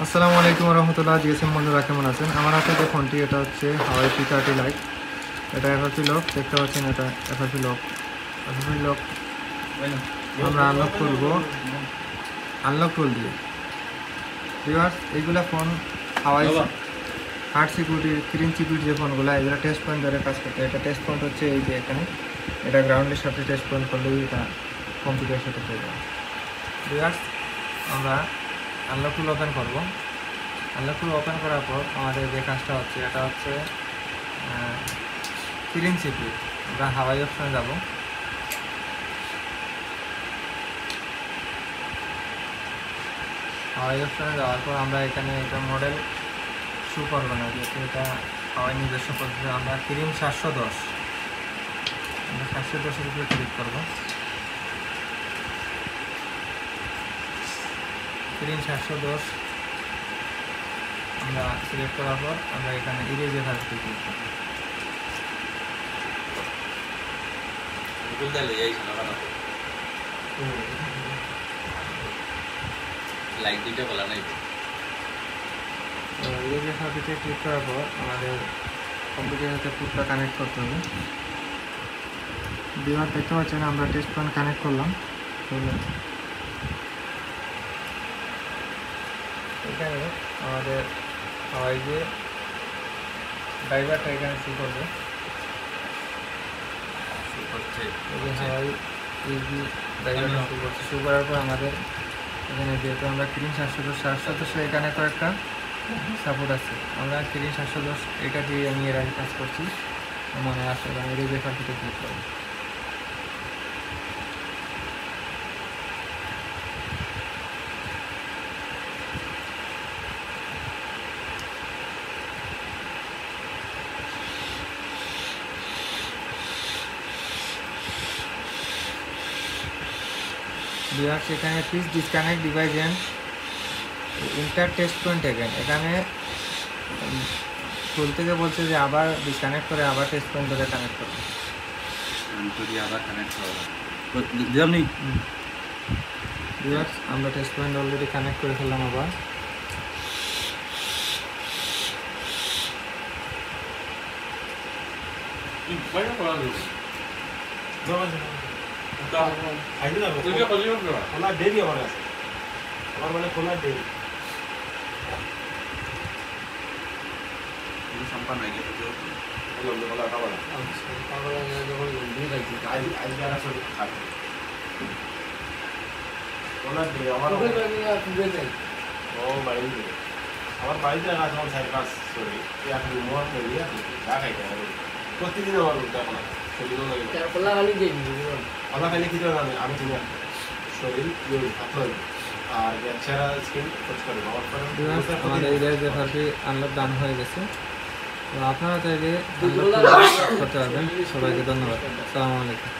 আসসালামু আলাইকুম রহমতুল্লাহ। জিএসএম বন্ধুরা কেমন আছেন? আমার হাতে যে ফোনটি এটা হচ্ছে হাওয়াই P30 লাইট। এটা এফএফপি লক দেখতে পাচ্ছেন, এটা এফএফপি লক। আমরা আনলক করবো আনলক টুল দিয়ে। ভিউয়ার্স, এইগুলা ফোন হাওয়াই হার্ড সিকিউরিটি, স্ক্রিন সিকিউরিটি যে ফোনগুলো, এগুলো টেস্ট পয়েন্ট ধরে কাজ করতে হয়। এটা টেস্ট পয়েন্ট হচ্ছে এই যে এখানে, এটা গ্রাউন্ডের সাথে টেস্ট পয়েন্ট করলেই এটা কম্পিউটারের সাথে হয়ে যাবে। ভিউয়ার্স, আমরা আনলক টুল ওপেন করবো। আনলক টুল ওপেন করার পর আমাদের যে কাজটা হচ্ছে, এটা হচ্ছে স্ক্রিন সিকিউরিটি। আমরা হাওয়াই অপশনে যাব। হাওয়াই অপশনে যাওয়ার পর আমরা এখানে এটা মডেল শু করবো না, যেহেতু এটা হাওয়াই নিজস্ব পদ্ধতি। আমরা কিরিম 710, আমরা 710-এর উপরে ক্লিক করবো। কিরিম 710 আমরা সিলেক্ট করার পর আমরা এখানে ইরেজ এফআরপি ক্লিক করবো। ইরেজ এফআরপিতে ক্লিক করার পর আমাদের কম্পিউটারের সাথে পুরোটা কানেক্ট করতে হবে। ডিভাইস দেখতে পাচ্ছেন, আমরা টেস্ট পয়েন্ট কানেক্ট করলাম। এখানে আমাদের হাওয়াই যে ড্রাইভারটা এখানে শু করবে, হাওয়াই ইজি ড্রাইভারটা শু করছে। শু করার পর আমাদের এখানে যেহেতু আমরা কিরিম 710 এখানে কয়েকটা সাপোর্ট আছে, আমরা কিরিম 710 এটা দিয়ে আমি এর আগে কাজ করছি, মনে আসে। এবং এর যে ফার্কিতে ক্লিক করব। ভিউয়ার্স, এখানে please disconnect device and enter test point again. এখানে টুল থেকে বলছে যে আবার ডিসকানেক্ট করে আবার টেস্ট পয়েন্ট ধরে কানেক্ট করবে। ভিউয়ার্স, আমরা টেস্ট পয়েন্ট অলরেডি কানেক্ট করে ফেললাম। আবার খোলার দেরি আমার কাছে, আমার মানে খোলার দেরি সম্পান হয়ে গেছে। আমার বাড়িতে আমার সাইড কাজ সরি খাইতে হবে প্রতিদিন। আমার এখন খালি কি আমি চিনি শরীর আর ছাড়া স্কিন আনলক ডান হয়ে গেছে। আপনারা চাইলে করতে পারবেন। সবাইকে ধন্যবাদ। আসসালামু আলাইকুম।